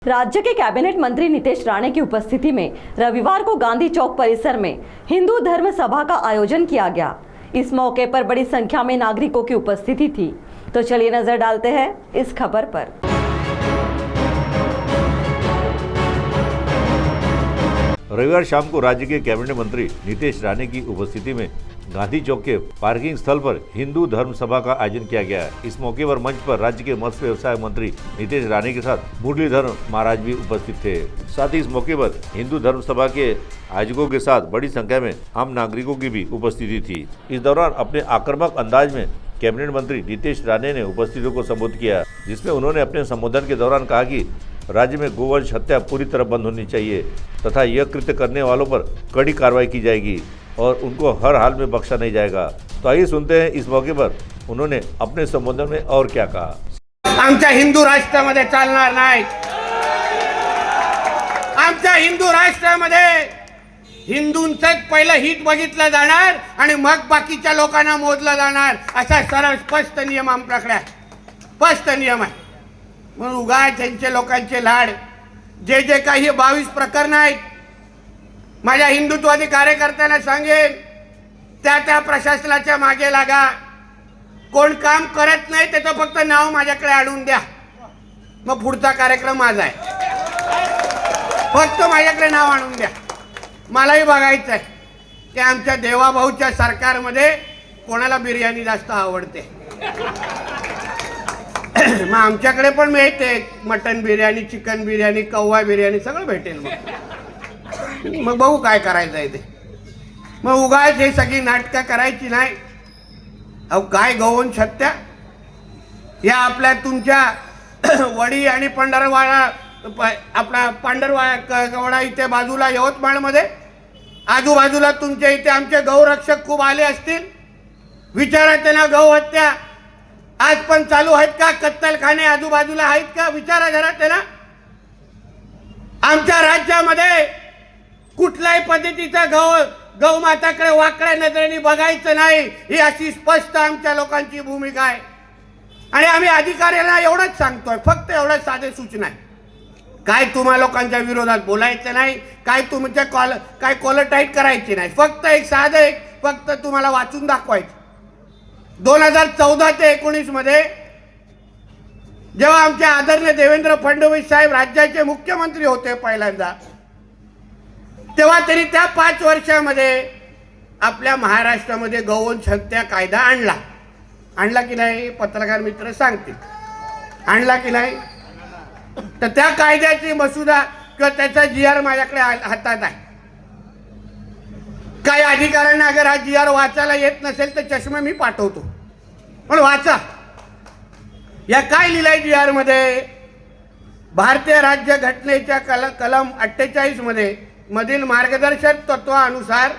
राज्य के कैबिनेट मंत्री नितेश राणे की उपस्थिति में रविवार को गांधी चौक परिसर में हिंदू धर्म सभा का आयोजन किया गया। इस मौके पर बड़ी संख्या में नागरिकों की उपस्थिति थी। तो चलिए नजर डालते हैं इस खबर पर। रविवार शाम को राज्य के कैबिनेट मंत्री नितेश राणे की उपस्थिति में गांधी चौक के पार्किंग स्थल पर हिंदू धर्म सभा का आयोजन किया गया। इस मौके पर मंच पर राज्य के मत्स्य व्यवसाय मंत्री नितेश राणे के साथ मुरलीधर महाराज भी उपस्थित थे। साथ ही इस मौके पर हिंदू धर्म सभा के आयोजकों के साथ बड़ी संख्या में आम नागरिकों की भी उपस्थिति थी। इस दौरान अपने आक्रामक अंदाज में कैबिनेट मंत्री नितेश राणे ने उपस्थितों को संबोधित किया, जिसमें उन्होंने अपने संबोधन के दौरान कहा कि राज्य में गोवंश हत्या पूरी तरह बंद होनी चाहिए तथा यह कृत्य करने वालों पर कड़ी कार्रवाई की जाएगी और उनको हर हाल में बख्शा नहीं जाएगा। तो आइए सुनते हैं इस मौके पर उन्होंने अपने संबोधन में और क्या कहा। आमच्या हिंदू राष्ट्रामध्ये चालणार नाही। आमच्या हिंदू राष्ट्रामध्ये हिंदूंचं पहिलं हित बघितलं जाणार आणि मग बाकीच्या लोकांना मोजलं जाणार, असा सरळ स्पष्ट नियम आमच्याकडे आहे। स्पष्ट नियम आहे। म्हणून उगाच त्यांचे लोकांचे लाड जे जे काही 22 प्रकरण आहेत, माझ्या हिंदुत्ववादी कार्यकर्त्यांना सांगेन त्या प्रशासनाच्या मागे लागा। कोण काम करत नाही त्याचं फक्त नाव माझ्याकडे आणून द्या, मग पुढचा कार्यक्रम माझा आहे। फक्त माझ्याकडे नाव आणून द्या। मलाही बघायचं आहे की आमच्या देवाभाऊच्या सरकारमध्ये कोणाला बिर्याणी जास्त आवडते। मग आमच्याकडे पण मिळते मटन बिर्याणी, चिकन बिर्याणी, कव्वा बिर्याणी सगळं भेटेल। मग बघू काय करायचं आहे ते। मग उगाच हे सगळी नाटकं करायची नाही। अहो काय गोवंश हत्या या आपल्या तुमच्या वडी आणि पंढरवाडा, आपला पांढरवाडा इथे बाजूला यवतमाळमध्ये आजूबाजूला तुमच्या इथे आमचे गौरक्षक खूप आले असतील। विचारा त्यांना गौ हत्या आज पण चालू आहेत का? कत्तलखाने आजूबाजूला आहेत का? विचारा जरा त्यांना। आमच्या राज्यामध्ये कुठल्याही पद्धतीचा गौमाताकडे वाकड्या नजरेने बघायचं नाही, ही अशी स्पष्ट आमच्या लोकांची भूमिका आहे। आणि आम्ही अधिकाऱ्यांना एवढंच सांगतोय, फक्त एवढंच साधे सूचना आहे, काय तुम्हा लोकांच्या विरोधात बोलायचं नाही, काय तुमच्या काय कॉलर टाईट करायची नाही, फक्त एक साधं फक्त तुम्हाला वाचून दाखवायचं। 2014 ते 19 मध्ये जेव्हा आमचे आदरणीय देवेंद्र फडणवीस साहेब राज्याचे मुख्यमंत्री होते पहिल्यांदा, तेव्हा तरी त्या 5 वर्षामध्ये आपल्या महाराष्ट्रामध्ये गौवंश हत्या कायदा आणला की नाही? पत्रकार मित्र सांगतील आणला की नाही? तर त्या कायद्याची मसुदा किंवा त्याचा GR माझ्याकडे हातात आहे। काही अधिकाऱ्यांना अगर हा GR वाचायला येत नसेल तर चष्मा मी पाठवतो, पण वाचा। या काय लिहिलंय GR मध्ये? भारतीय राज्य घटनेच्या कलम 48 मधील मार्गदर्शक तत्वानुसार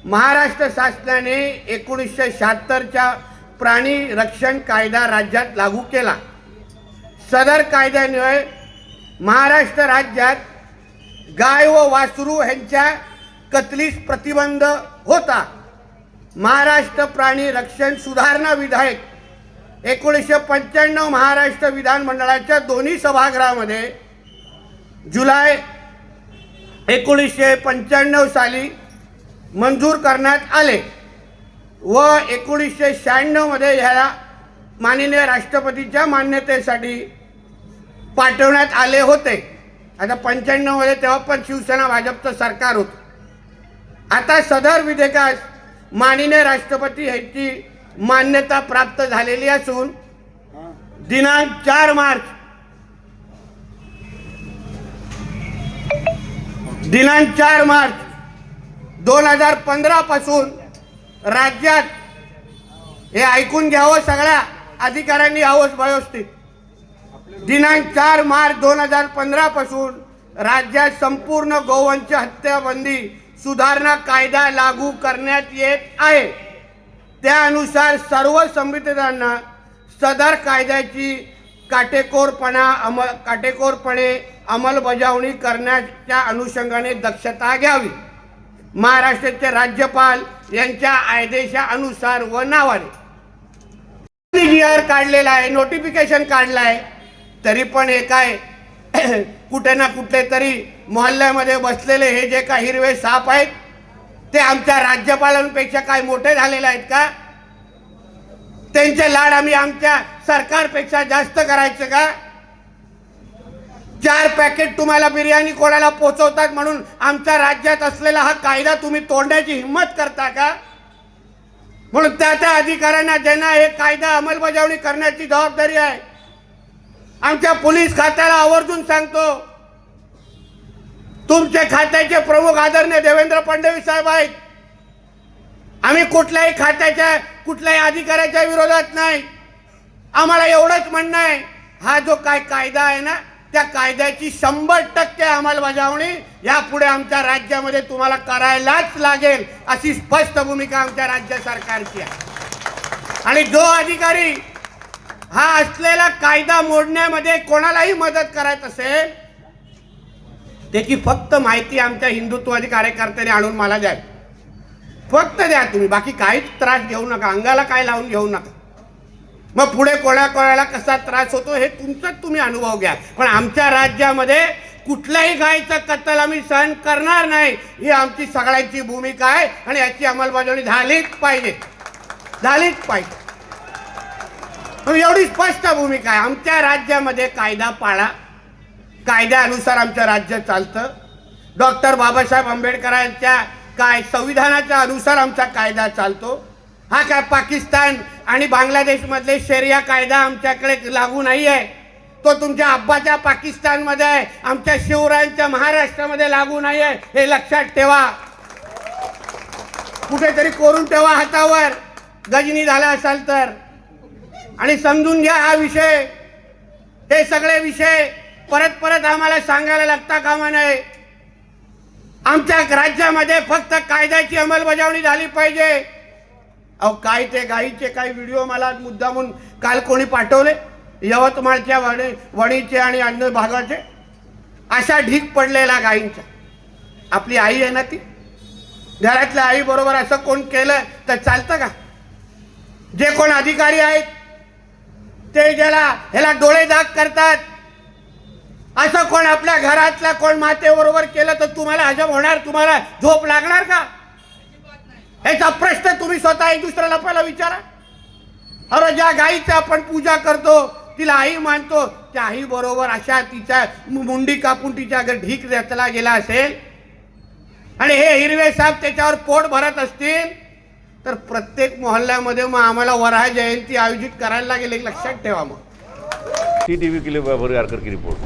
महाराष्ट्र शासनाने 1976च्या प्राणी रक्षण कायदा राज्यात लागू केला। सदर कायद्यान्वये महाराष्ट्र राज्यात गाय व वासरू यांच्या कत्तलीस प्रतिबंध होता। महाराष्ट्र प्राणी रक्षण सुधारणा विधेयक 1995 महाराष्ट्र विधानमंडळाच्या दोन्ही सभागृहामध्ये जुलै 1995 साली मंजूर करण्यात आले व 1996 मध्ये ह्याला माननीय राष्ट्रपतीच्या मान्यतेसाठी पाठवण्यात आले होते। आता 95 मध्ये तेव्हा पण शिवसेना भाजपचं सरकार होतं। आता सदर विधेयकास माननीय राष्ट्रपती यांची मान्यता प्राप्त झालेली असून दिनांक 4 मार्च 2015 पासून राज्यात, हे ऐकून घ्यावं सगळ्या अधिकाऱ्यांनी व्यवस्थित, दिनांक 4 मार्च 2015 पासून राज्यात संपूर्ण गोवंश हत्याबंदी सुधारणा कायदा लागू करण्यात येत आहे। त्यानुसार सर्व संबंधितांना सदर कायद्याची काटेकोरपणे अंमलबजावणी करण्याच्या अनुषंगाने दक्षता घ्यावी। महाराष्ट्राचे राज्यपाल यांच्या आदेशानुसार व नावाने GR काढलेला आहे, नोटिफिकेशन काढला आहे, तरी पण हे काय कुठे ना कुठे तरी मोहल्ल्यामध्ये बसलेले हे जे काही हिरवे साप आहेत ते आमच्या राज्यपालांपेक्षा काय मोठे झालेले आहेत का? त्यांचे लाड आम्ही आमच्या सरकारपेक्षा जास्त करायचं का? 4 पॅकेट तुम्हाला बिर्याणी कोणाला पोचवतात म्हणून आमच्या राज्यात असलेला हा कायदा तुम्ही तोडण्याची हिंमत करता का? म्हणून त्या अधिकाऱ्यांना ज्यांना हे कायदा अंमलबजावणी करण्याची जबाबदारी आहे, आमच्या पोलीस खात्याला आवर्जून सांगतो, तुमचे खात्याचे प्रमुख आदरणीय देवेंद्र फडणवीस साहेब आहेत. आम्ही कुठल्याही खात्याच्या कुठल्याही अधिकाऱ्याच्या विरोधात नाही. आम्हाला एवढंच म्हणणं आहे, हा जो काय कायदा आहे ना, त्या कायद्याची 100% अंमलबजावणी यापुढे आमच्या राज्यामध्ये तुम्हाला करायलाच लागेल अशी स्पष्ट भूमिका आमच्या राज्य सरकारची आहे. आणि जो अधिकारी हा असलेला कायदा मोडण्यामध्ये कोणालाही मदत करायची असेल त्याची फक्त माहिती आमच्या हिंदुत्ववादी कार्यकर्त्यांनी आणून मला द्या. फक्त द्या तुम्ही, बाकी काहीच त्रास घेऊ नका, अंगाला काय लावून घेऊ नका. मग पुढे कोणाला कसा त्रास होतो हे तुमचाच तुम्ही अनुभव घ्या. पण आमच्या राज्यामध्ये कुठल्याही गायीचं कत्तल आम्ही सहन करणार नाही ही आमची सगळ्यांची भूमिका आहे आणि याची अंमलबजावणी झालीच पाहिजे, झालीच पाहिजे. एवढी स्पष्ट भूमिका आहे. आमच्या राज्यामध्ये कायदा पाळा, कायद्यानुसार आमचं राज्य चालतं. डॉक्टर बाबासाहेब आंबेडकरांच्या काय संविधानाच्या अनुसार आमचा कायदा चालतो. हा काय पाकिस्तान आणि बांगलादेशमधले शरिया कायदा आमच्याकडे लागू नाही आहे. तो तुमच्या अब्बाच्या पाकिस्तानमध्ये आहे, आमच्या शिवरायांच्या महाराष्ट्रामध्ये लागू नाही आहे. हे लक्षात ठेवा, कुठेतरी कोरून ठेवा हातावर गजनी झाला असाल तर. आणि समजून घ्या हा विषय, हे सगळे विषय परत परत आम्हाला सांगायला लागता कामा नये. आमच्या राज्यामध्ये फक्त कायद्याची अंमलबजावणी झाली पाहिजे. अहो काय ते गाईचे काही व्हिडिओ मला मुद्दामून काल कोणी पाठवले, यवतमाळच्या वणीचे आणि अन्य भागाचे, अशा ढीक पडलेला गाईंचा. आपली आई आहे ना ती, घरातल्या आई बरोबर असं कोण केलं तर चालतं का? जे कोण अधिकारी आहेत ते ह्याला डोळे दाग करतात, असं कोण आपल्या घरातल्या कोण मातेबरोबर केलं तर तुम्हाला हजम होणार, तुम्हाला झोप लागणार का? याचा प्रश्न तुम्ही स्वतः एक दुसऱ्याला पहिला विचारा. अरे ज्या गाईची आपण पूजा करतो, तिला आई मानतो, त्या आई बरोबर अशा तिच्या मुंडी कापून तिच्या अगर ढीक रचला गेला असेल आणि हे हिरवे साप त्याच्यावर पोट भरत असतील तर प्रत्येक मोहल्ल्यामध्ये मग आम्हाला वराह जयंती आयोजित करायला लागेल, एक लक्षात ठेवा. मग CTV के लिए वैभव यारकर की रिपोर्ट.